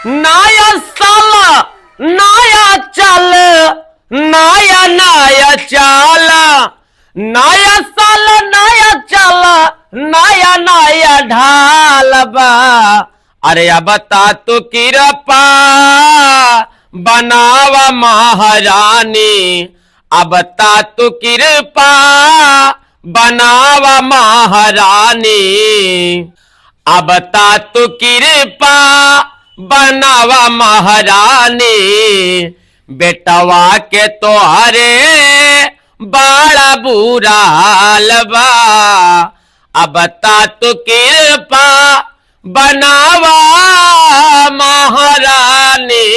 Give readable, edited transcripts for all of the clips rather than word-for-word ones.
नया साल नया चल, नया नया चाल, नया साल नया चल, नया नया ढाल बा। अरे अब बता तू कृपा बनावा महारानी, अब बता तू कृपा बनावा महारानी, अब बता तू कृपा बनावा महारानी, बेटवा के तोहरे बड़ा बुरा हाल बा। अब बता तू कृपा बनावा महारानी,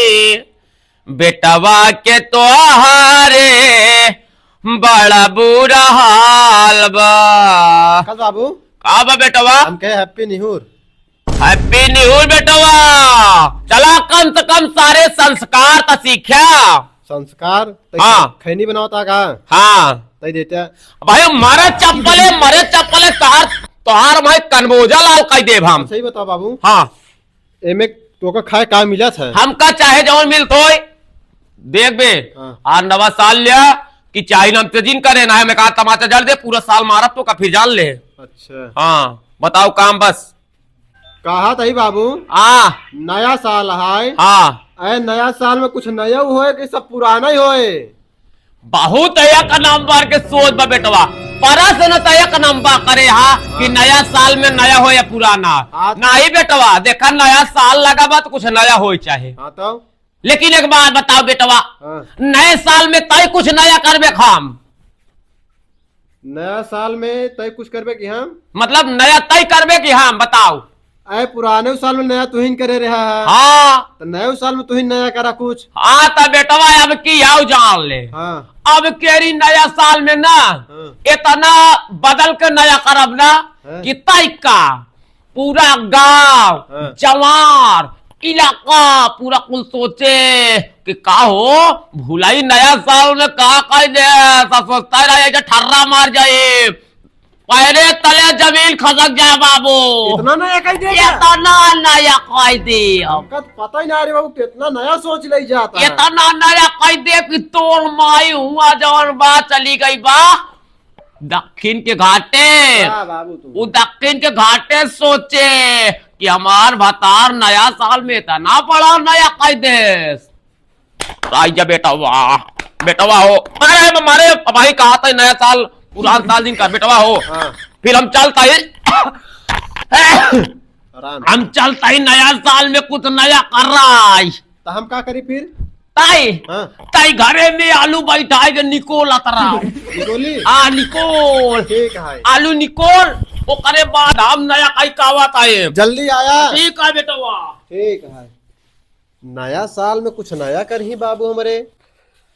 बेटवा के तोहरे बड़ा बुरा हाल बा। बाबू का बा बेटवा? हम कहे हैप्पी न्यूर। हैप्पी न्यूर बेटवा। चला कम से कम सारे संस्कार तो सीख्या। संस्कार हाँ। खैनी बनावता का? हाँ तई देते भाई मरे चप्पले तोहार भाई कनबोजा लाल कह देव हम। सही बताओ बाबू। हाँ एमे तोका खाए का मिला था? हमका चाहे जौन मिलत हो देख बे। हाँ। आज नवा साल लिया कि चाहे नम तेजिन करे ना है मैं कहा टमाटर जल दे पूरा साल मारत तो का फिर जान ले। अच्छा हाँ बताओ काम बस। कहा तही बाबू नया साल है। हाँ अरे नया साल में कुछ नया होए कि सब पुराना ही होए? बहुत एक नंबर के सोच बा बेटवा। परस न तो एक नंबर करे हा कि नया साल में नया हो या पुराना। नहीं बेटवा देखा नया साल लगा बा तो कुछ नया हो चाहे। हाँ तो लेकिन एक बात बताओ बेटवा। हाँ। नए साल में तय कुछ नया करबे खाम? नया साल में तय कुछ करबे कि हम? मतलब नया तय करबे कि हम बताओ? अरे पुराने साल में नया तुहिन करे रहा है। हाँ तो नए साल में तुहिन नया करा कुछ? हाँ तो बेटवा अब की आओ जान ले। हाँ। अब केरी नया साल में ना हाँ। इतना बदल के नया करब ना हाँ। कि तय का पूरा गांव हाँ। जवार इलाका पूरा कुल सोचे कि का हो भुलाई नया साल में का कह दे। सब सोचता रहे ठर्रा मार जाए पैरे तले जमीन खसक जाए बाबू। इतना नया कह दे? इतना नया कह दे। हमका तो पता ही ना रे बाबू कितना नया सोच ले जाता है। इतना नया कह दे कि तोर माई हुआ जवन बा चली गई बा दक्षिण के घाटे। हाँ बाबू तुम। वो दक्षिण के घाटे सोचे कि हमार भतार नया साल में इतना बड़ा नया कह दे। जा बेटा वाह बेटवा हो। अरे हमारे भाई कहा था नया साल पुरान साल दिन का बेटवा हो। हाँ। फिर हम चलता ही आराम। हम चलता ही नया साल में कुछ नया कर रहा है। तो हम का करी फिर? ताई हाँ। ताई घरे में आलू बैठा के निकोल अतरा। निकोली? हाँ निकोल। ठीक है। आलू निकोल वो करे बाद हम नया कई कावत आए। जल्दी आया। ठीक है बेटवा। ठीक है। नया साल में कुछ नया कर ही बाबू हमारे।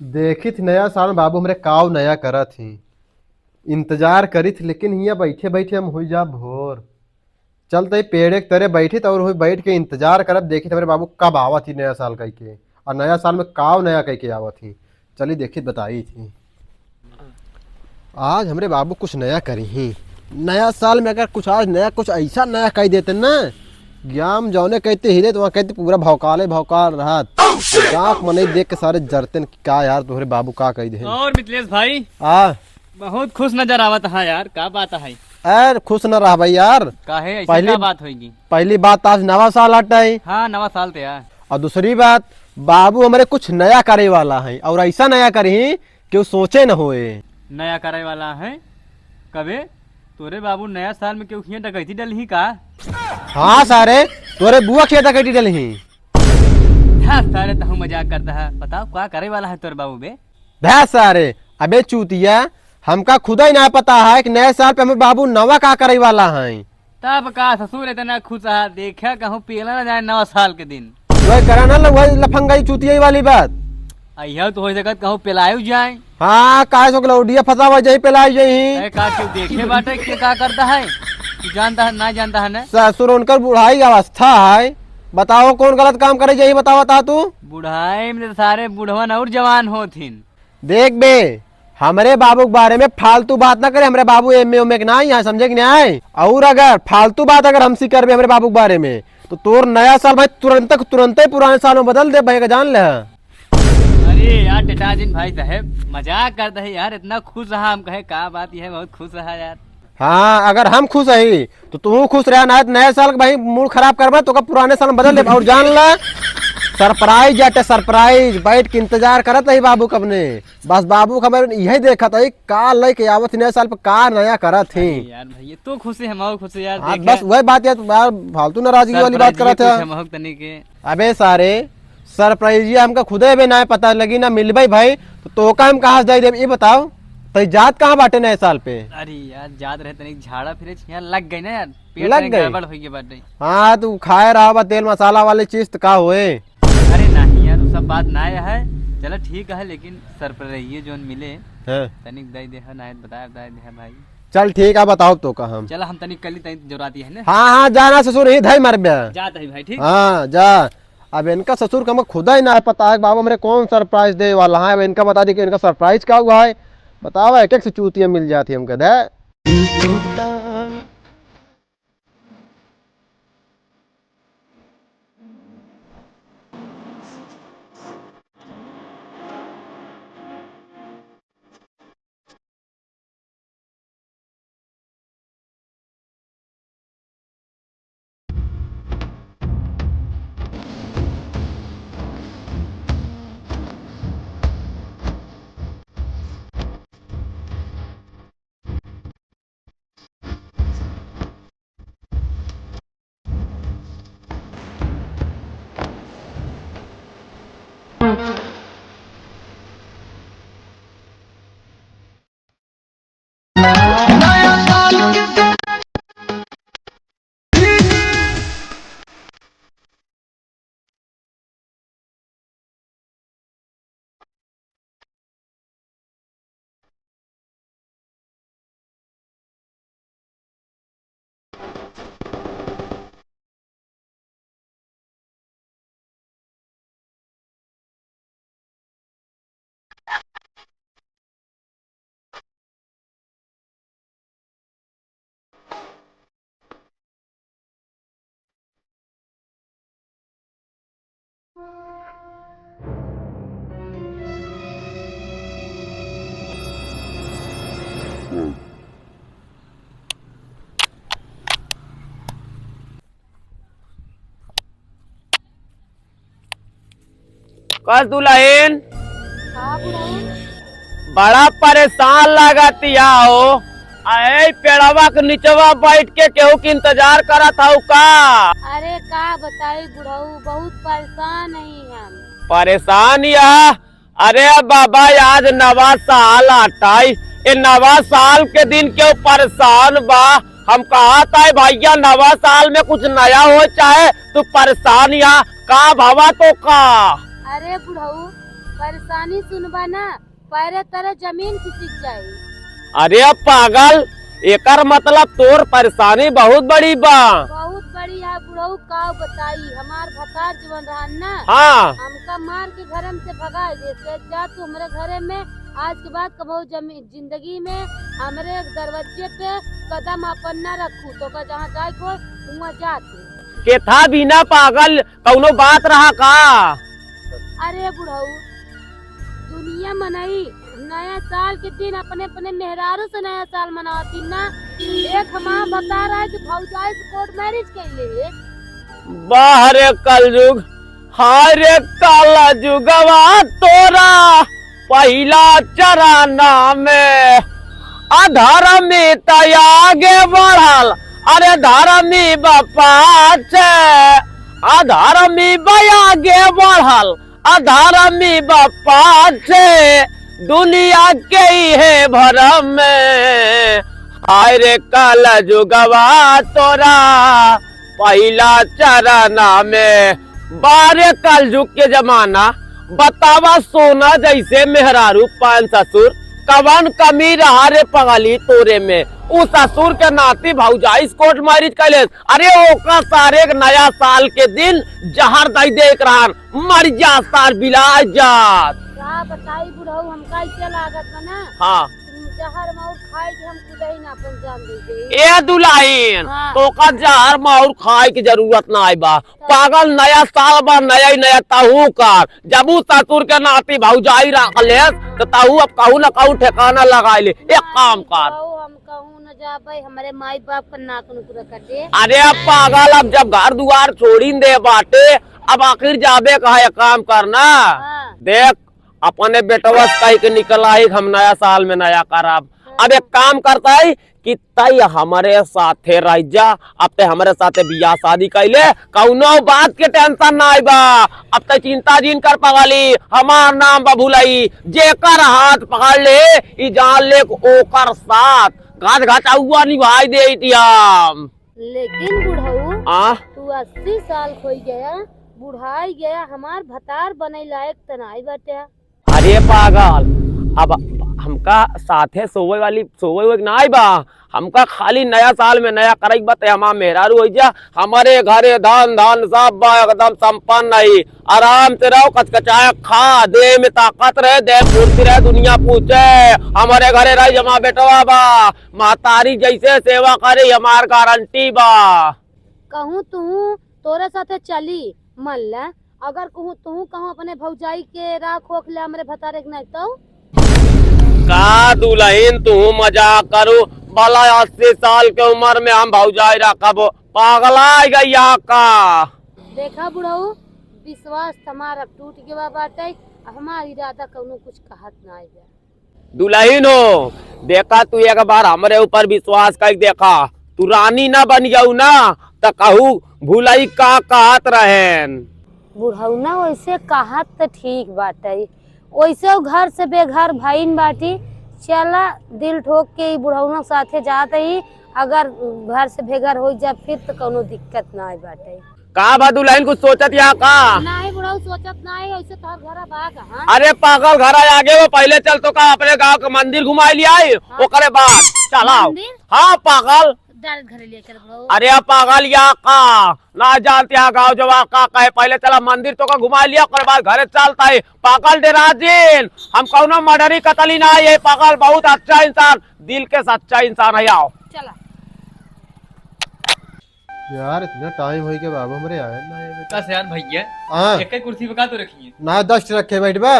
देखी थी नया साल में बाबू हमारे काव नया करा थी। इंतजार करी थी लेकिन यहाँ बैठे बैठे हम हुई जा भोर। चलते ही पेड़ एक तरह बैठी तो और हुई बैठ के इंतजार करब देखी हमारे बाबू कब आवा थी नया साल कह के और नया साल में काव नया कह के आवा थी। चली देखी बताई थी। आज हमारे बाबू कुछ नया करी ही। नया साल में अगर कुछ आज नया कुछ ऐसा नया कह देते ना ज्ञाम जौने कहते हिले तो वहाँ कहते पूरा भौकाल रहा। गाँव मने देख के सारे जरते क्या यार तुम्हारे बाबू का कह दे। और मिथिलेश भाई बहुत खुश नजर आवत है यार। क्या बात है? यार खुश न रहा भाई यार। काहे ऐसी पहली क्या बात होगी? पहली बात आज नवा साल आता है। हाँ नवा साल तो यार। और दूसरी बात बाबू हमारे कुछ नया करे वाला है और ऐसा नया करे कि वो सोचे न होए। नया करे वाला है कबे? तोरे बाबू नया साल में क्यों खिया डकैती डल ही का? हाँ सारे तोरे बुआ खेता कटी डल ही। हाँ सारे तो मजाक करता है। बताओ क्या करे वाला है तोरे बाबू बे? भैया सारे अबे चूतिया हमका खुद ही ना पता है कि नए साल पे हमारे बाबू नवा का करे वाला है। तब का ससुर इतना खुश है देखा कहूँ पेला ना जाए नवा साल के दिन। वही कराना ना वही लफंगाई चूतिया वाली बात। अहिया तो हो सकत कहूँ पेलायु जाए। हाँ काहे सो लौडिया फसावा जाई पेलाई जाई। का क्यों देखे बाटे के का करता है? तू जानता है ना जानता है ना? ससुर उनकर बुढ़ाई अवस्था है। बताओ कौन गलत काम करे जाई बताओ बता तू। बुढ़ाई में सारे बुढ़वन और जवान होथिन। देख बे हमारे बाबू के बारे में फालतू बात ना करे। हमारे बाबू एम ए के ना यहाँ समझे कि नहीं। और अगर फालतू बात अगर हमसे कर हमारे बाबू के बारे में तो तोर नया साल भाई तुरंत ही पुराने साल में बदल दे भाई का जान ले। अरे यार टेटाजिन भाई साहब मजाक करते है यार, इतना खुश रहा हम कहे का बात यह है, बहुत खुश रहा यार। हाँ अगर हम खुश है तो तू खुश रह ना, नए साल का भाई मूड खराब करबा तो का पुराने साल में बदल दे। और जान ला सरप्राइज जाटे सरप्राइज बैठ के इंतजार करत है बाबू कब ने, बस बाबू खबर यही देखा था का लेके आवत नए साल पे का नया करत थी यार भाई तो खुश है, हम खुश है यार। हाँ, बस वही बात यार फालतू नाराजगी वाली बात करत है। अबे सारे सरप्राइज हमका खुदे भी ना पता लगी ना मिलबई भाई, तो का हम कहाँ जाए ये बताओ। तो जात कहाँ बाटे नए साल पे? अरे यार जात रहे तनिक झाड़ा फिरे यार लग गई ना यार, पेट लग तनिक गई? गड़बड़ हो गई बाटे। हाँ तू खाए रहा बा तेल मसाला वाली चीज तो का हुए। अरे नहीं यार वो सब बात ना है, चलो ठीक है, लेकिन सरप्राइज जो मिले हैं? तनिक दे दे है ना, बता दे है भाई। चल ठीक है बताओ तो का हम चलो हम तनिक कल तनिक जरूरत है ना। हाँ हाँ जाना ससुर ही धई मर गया। जात है भाई ठीक। हाँ जा। अब इनका ससुर का खुदा ही ना है पता है बाबा मेरे कौन सरप्राइज दे वाला है। अब इनका बता दी कि इनका सरप्राइज क्या हुआ है, बताओ एक एक से चूतियां मिल जाती हम कहते। कल दुल्हन हाँ बुढ़ऊ। बड़ा परेशान लगातिया हो, अरे पेड़वा के नीचवा बैठ के केहू के इंतजार करत हूँ का? अरे का बताई बुढ़ऊ, बहुत परेशान नहीं हम। परेशान या? अरे बाबा आज नवा साल आटाई, ये नवा साल के दिन क्यों परेशान बा? हम कहा था भैया नवा साल में कुछ नया हो चाहे तू परेशान या का भावा तो का? अरे बुढ़ऊ परेशानी सुनबा ना, पैरे तरह जमीन खिसक जाये। अरे पागल, एकर मतलब तोर परेशानी बहुत बड़ी बा। बहुत बड़ी है बुढ़ऊ, का बताई। हमार भतार जीवन रहा ना, हाँ हमका मार के घर से भगा देते। जा तू हमारे घरे में आज के बाद कबो जिंदगी में हमारे दरवाजे पे कदम अपन न रखू, तो का जहाँ जाए को वहाँ जाते। के था बिना पागल कौनो बात रहा का? अरे बुढ़ऊ दुनिया मनाई नया साल के दिन अपने अपने मेहरारू से नया साल मनाती ना। एक हमारा बता रहा है कि भौजाई से कोर्ट मैरिज कैले। बाहरे कलयुग, हारे काला जुगवा तोरा पहला चराना में अधर्म में आगे बढ़ल, अरे धर्मी बपाचे अधर्मी आगे बढ़ल, अधर्मी बपाचे दुनिया के ही है भरम में। हाय रे काल जुगवा तोरा पहला चरना में। बारे कल युग के जमाना बतावा, सोना जैसे मेहरारू पान ससुर कवन कमी रहा रे पगली तोरे में। उस ससुर के नाती भौजाई कोर्ट मैरिज कैले, अरे ओका सारे नया साल के दिन जहर दई देख रहा मर जा सार बिला जात। का बताई बुढ़ऊ, हमका ऐसे लागत बा ना। हाँ जहर माउर खाए के हम खुद ही ना अपन जान दे ए दुल्हन हाँ। तो का जहर माउर खाए की जरूरत ना आई बा। पागल नया साल बा नया ही नया ताहू कर जबू ससुर के नाती भौजाई रख ले तो ताहू अब कहू ना कहू ठिकाना लगा ले। एक काम कर हम कहूँ न जाबे हमारे माई बाप का नाक नुकरा कटे। अरे अब पागल अब जब घर दुआर छोड़ी दे बाटे अब आखिर जाबे कहा एक काम करना हाँ। देख अपने बेटवा कही के निकल आई हम नया साल में नया करब। अब एक काम करता है कि तई हमारे साथे रह जा अब ते हमारे साथे बियाह शादी कैले कौनो बात के टेंशन ना आईबा। अब तक चिंता जिन कर पगली हमार नाम बबुलई जेकर हाथ पकड़ ले ई जान ले ओकर साथ घाट घाटा हुआ निभाई दे हम। लेकिन बुढ़ऊ आ तू 80 साल खोई गया बुढ़ाई गया हमार भतार बने लायक तनाई बाटे। अरे पागल अब हमका साथे सोवे ना आई बा। हमका खाली नया साल में नया करई बते हमार मेहरारू हो जा हमारे घरे धान धान सब बा एकदम संपन्न नहीं आराम से रहो कचकचाए खा दे में ताकत रहे दे फुर्ती रहे दुनिया पूछे हमारे घरे रही जमा बेटवा बा महतारी जैसे सेवा करे हमार गारंटी बा। कहूँ तू तोरे साथे चली मल्ला अगर कहूँ तू कहूँ अपने भौजाई के राख होख ले हमरे भतारे के नहीं तो का दुल्हन तू मजाक करू भला 80 साल के उम्र में हम भौजाई रखब पागला गैया का। देखा बुढ़ऊ विश्वास तुम्हारा टूट गया बाटे हमार इरादा कौनो कुछ कहत ना आई बा। दुल्हन हो देखा तू एक बार हमारे ऊपर विश्वास कर देखा तू रानी ना बन जाऊ ना तो कहू भूलई का कहत रहेन। बुढ़ऊ ना वैसे कहत तो ठीक बाटे वैसे घर से बेघर भाईन बाटी चला दिल ठोक के बुढ़ऊ साथे जात ही अगर घर से बेघर हो जा फिर तो कोनो दिक्कत ना आई बाटे। का बा दुल्हन कुछ सोचत या का नहीं बुढ़ऊ सोचत नहीं वैसे तोहर घर बा कहां। अरे पागल घर आगे वो पहले चल तो का अपने गांव के मंदिर घुमाई लिया ओकरे बाद चलाओ। मंदिर? हाँ पागल डायरेक्ट घरे लेकर बुढ़ऊ। अरे पागल या का ना जानते यहाँ गाँव जवा का कहे पहले चला मंदिर तो का घुमा लिया ओकर बाद घरे चलता है पागल डेराजीन हम कौनो मर्डरी कतली ना है पागल बहुत अच्छा इंसान दिल के सच्चा इंसान है। आओ चला यार इतना टाइम हो गया बाबू हमारे आए ना ये बेटा। बस यार भैया हाँ एक ही कुर्सी पे का तो रखी है। ना 10 रखे बैठ बा।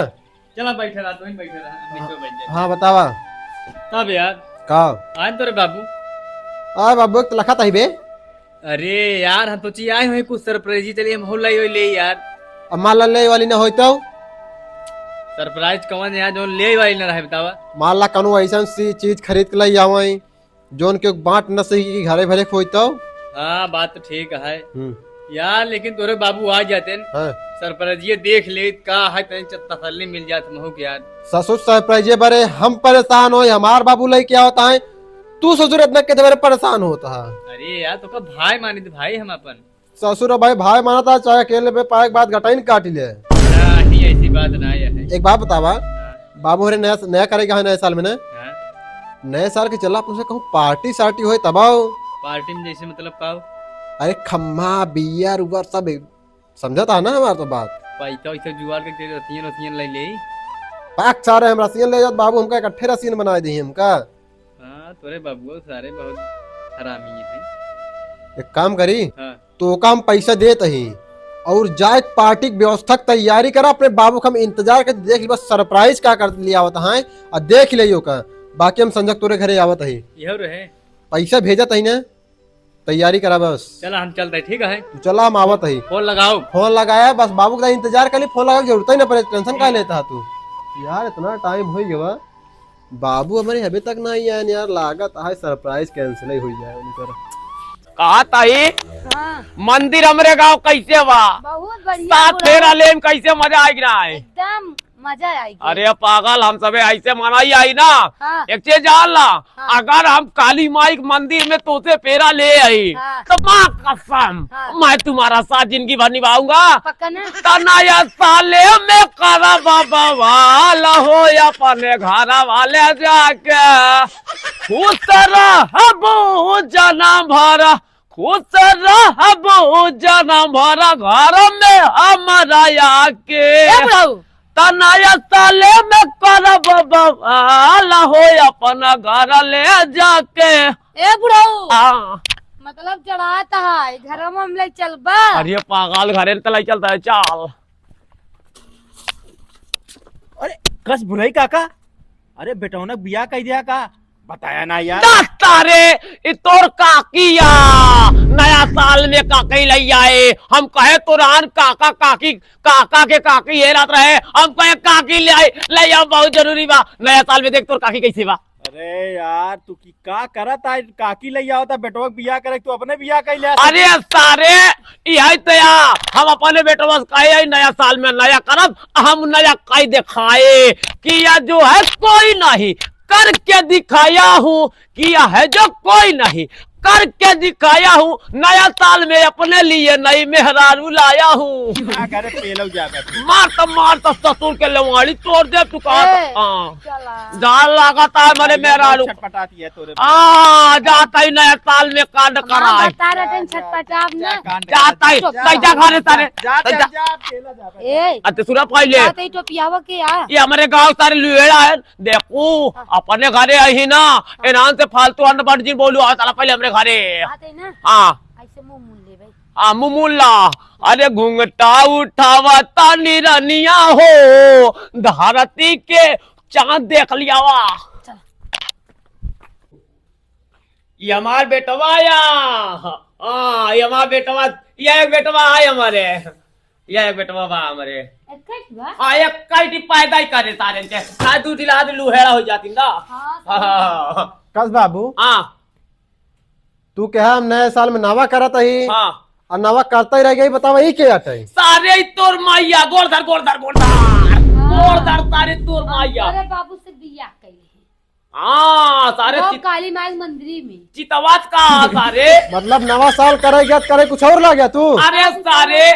चला बैठे रहा तो बैठे रहा नीचे बैठ जा। हाँ बतावा तब यार का आए तो रे बाबू। आ बाबू एक लखा था बे। अरे यार हम तो ची आए हुए कुछ सरप्राइज चलिए हम होला ही ले यार। अब मान ले वाली ना होता सरप्राइज कौन यार जो ले वाली ना रहे बतावा। मान ला कनो ऐसा सी चीज खरीद के लाई आवई जोन के बांट न सही की घरे भरे खोइतो। हाँ बात तो ठीक है यार लेकिन तोरे बाबू आ जाते न हाँ। सरप्राइज ये देख ले का है तनी तसल्ली मिल जात महू के यार। ससुर सरप्राइज बरे हम परेशान हो हमार बाबू लाई क्या होता है तू ससुर इतना के बारे परेशान होता है। अरे यार तो का भाई मानी तो भाई हम अपन ससुर भाई भाई माना था चाहे अकेले पे पाए बात घटाई काट ले। नहीं ऐसी बात ना है। एक बात बतावा बाबू हरे नया नया करेगा है नए साल में ना हाँ? नए साल के चला तुमसे कहूँ पार्टी सार्टी हो तबाओ पार्टी में जैसे मतलब का अरे खम्मा बियर उबर सब समझा था ना हमारा तो बात पैसा वैसा जुगाड़ के रसियन रसियन ले ले। पाक सारे हम रसियन ले जात बाबू हमका इकट्ठे रसियन बना दी हमका। हाँ तोरे बाबू सारे बहुत हरामी है। एक काम करी हाँ तो का हम पैसा देते ही और जाए पार्टी की व्यवस्था की तैयारी करा अपने बाबू का हम इंतजार कर देख ली बस सरप्राइज क्या कर लिया आवत है और देख लियो का बाकी हम संजक तोरे घरे आवत है यह रहे पैसा भेजा तही ना तैयारी करा बस। चला हम चलते ठीक है। तू चला हम आवत है फोन लगाओ। फोन लगाया बस बाबू का इंतजार कर ली फोन लगा जरूरत ही ना पड़े टेंशन का लेता है तू यार इतना टाइम हो गया बाबू हमारे अभी तक नहीं आए यार लागत है सरप्राइज कैंसिल ही हो जाए उनकर। कहा ताई हाँ मंदिर हमरे गाँव कैसे बा बहुत बढ़िया साथ बुढ़ऊ। फेरा लेम कैसे मजा आएगी ना है। एकदम मजा आएगी। अरे पागल हम सबे ऐसे मनाई आई ना हाँ। एक चीज जान ला हाँ। अगर हम काली माई के मंदिर में तोसे फेरा ले आई हाँ। तो माँ कसम हाँ। मैं तुम्हारा साथ जिंदगी भर निभाऊंगा। पक्का ना तो नया साले में करा बाबा वाला हो अपने घर वाले जाके खुश रहबो जना भरा खुश रहबो जना भरा घर में हमारा आके। ए बुढ़ऊ त नया साले में करब बवाल हो अपना घर ले जाके। ए बुढ़ऊ आ, मतलब चढ़ाता है घर में हम ले चलबा। अरे पागल घरे तलाई चलता है चाल। अरे कस बुढ़ई काका, अरे बेटौनक बिया कह दिया का, बताया ना यार। तारे तोर काकिया नया साल में काकी लई आए, हम कहे तुरान काका काकी, काका के काकी ये रात रहे, हम कहे काकी ले आए, ले आओ बहुत जरूरी बा। नया साल में देख तोर काकी कैसी बा। अरे यार तू की का करत आज, काकी लई आओ ता बेटवा बिया करे, तू अपने बिया कह ले। अरे सारे यही तो यार हम अपने बेटो बस कहे नया साल में नया करब, हम नया कई दिखाए कि यह जो है कोई नहीं करके दिखाया हूँ, किया है जो कोई नहीं करके दिखाया हूँ। नया साल में अपने लिए नई मेहरारू लाया हूँ। मार तो ससुर के लवाड़ी तोड़ दे तू का। जाल लगाता है मेरे मेहरारू छटपटाती है तोरे। जाता ही नया साल में कांड कराए जाता ही कैसा घरे सारे। अच्छा सुना पहले ये हमारे गाँव सारे लुहेड़ा है, देखो अपने घरे आई ना इनान से फालतू अन्न बट जी बोलू साला पहले हमरे घरे। हाँ मुमुल्ला अरे घूंघटा उठावा तानी रनिया हो, धरती के चांद देख लिया वा। ये हमार बेटवा या हाँ ये हमार बेटवा, ये एक बेटवा है हमारे, ये एक बेटवा बा हमारे। हाँ एक कई पैदा ही करे सारे से दूध दिला लुहेड़ा हो जाती ना। कस बाबू हाँ तू क्या हम नए साल में नवा करत ही हाँ और नवा करता ही रह गई, बतावा ये क्या हटे सारे ही तोर माइया गोरधर गोरधर गोरधर गोरधर सारे तोर माइया। अरे बाबू से बिया कइले हाँ सारे काली माई मंदिर में चितवाज का सारे मतलब नवा साल करे गया करे कुछ और ला गया तू। अरे सारे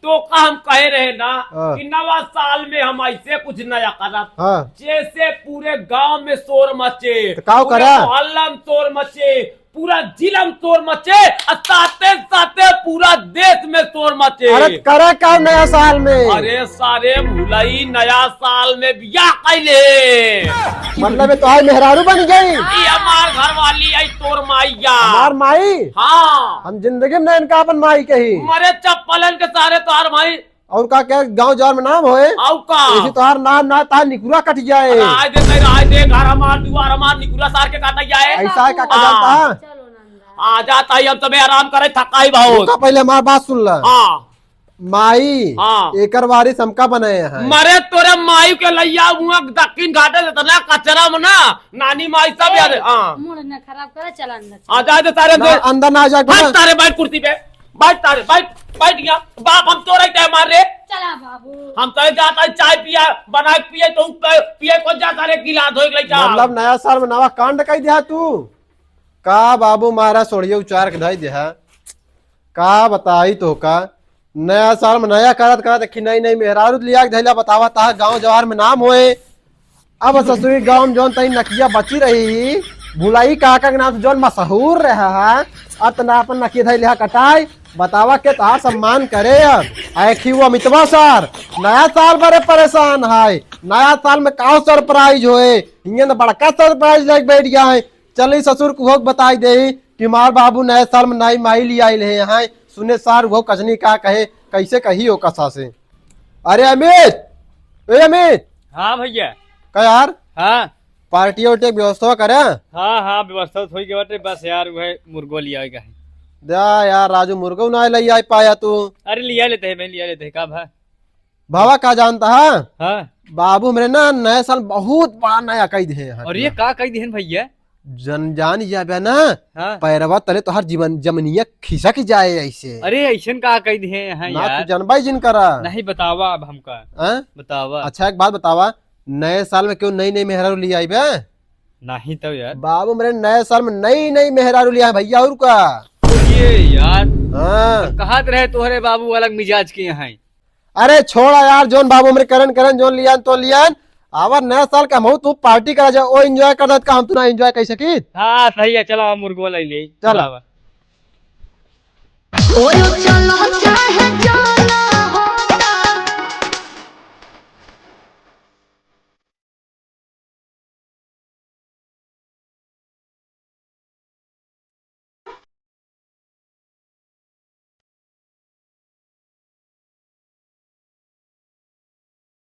तो का हम कहे रहे ना हाँ। कि नवा साल में हम ऐसे कुछ नया करब हाँ जैसे पूरे गांव में शोर मचे, तो का पूरे करा? मोहल्ला में शोर मचे, पूरा जिला में शोर मचे और साथे साथे पूरा देश में शोर मचे। अरे करे का नया साल में? अरे सारे भुलाई नया साल में बिया कैले मतलब ये तो आज मेहरारू बन गई। ये हमार घर वाली आई तोर माइया हमार माई। हाँ हम जिंदगी में इनका अपन माई के ही मरे चप्पलन के सारे तोहार भाई और का क्या गांव जवार में नाम होए आउ का इसी तोहार नाम ना तार निकुरा कट जाए। आए दे घर हमार दुआर हमार निकुरा सार के काटा जाए। ऐसा है काका जानता है? चलो नंदा आ जाता ही हम तुम्हें आराम करे थका ही बहुत। तो पहले हमारी बात सुन ला। हाँ माई हाँ। एकर वारिस हमका बनाए हैं। मरे तोरे माई के लैया हुआ दक्षिण घाटे से तना कचरा में ना नानी माई सब यार। हाँ मूड न खराब करे, चल अंदर आ जाए दे सारे ना, अंदर ना जा बैठ तारे बैठ कुर्सी पे बैठ तारे बैठ गया बाप हम तो रहे मार रे। चला बाबू हम तो जाता है चाय पिया बना के पिए तो पिए को जा सारे गिलास धोई ले जा। मतलब नया साल में नवा कांड कही दिया तू का बाबू मारा सोड़िए उचार के धई दिया का बताई तो का नया साल में नया करत करत कि नई नई मेहरारू लिया के धैला बतावा ता गांव जवार में नाम होए। अब ससुरी गांव में जौन तई नकिया बची रही भुलाई काका के नाम से जौन मशहूर रहा है अतना अपन नकिया धैला कटाई बतावा के तार सम्मान करे। आखी वो अमितवा सर नया साल बड़े परेशान है, नया साल में का सरप्राइज होए हिंगे बड़का सरप्राइज लेके बैठ गया है। चल ससुर को बताई दे कि मार बाबू नए साल में नई माई लिया है सुने सार वो कजनी का कहे कैसे कही हो कसा से। अरे अमित हाँ भैया का यार हाँ पार्टी वार्टी की व्यवस्था करे। हाँ व्यवस्था हो गई बाटे, बस यार वह मुर्गो लिया है। जा यार राजू मुर्गा ना ले आई पाया तू। अरे लिया लेते हैं, मैं लिया लेते हैं का भाई भावा का जानता है हाँ बाबू मेरे ना नए साल बहुत बड़ा नया कही दे। और ये का कही देन भैया जान जाबे ना हाँ पैरवा तले तो हर जीवन जमनिया खिसक जाए ऐसे। अरे ऐसन का कही दे हैं ना यार तू जनबाई जिन करा नहीं बतावा अब हमका हैं? बतावा। अच्छा एक बात बतावा नए साल में क्यों नई नई मेहरारू लिया आई बे? नहीं तो यार बाबू मेरे नए साल में नई नई मेहरारू लिया है भैया और का। ये यार हाँ कहा रहे तुम्हारे बाबू अलग मिजाज के हैं। अरे छोड़ा यार जोन बाबू मेरे करन जोन लिया तो लिया आवर नया साल का हम तू पार्टी करा जाए ओ एंजॉय कर दे का हम तू ना एंजॉय कर सकी। हाँ सही है चलो हम मुर्गो ले ले चलो। चलो चाहे चलो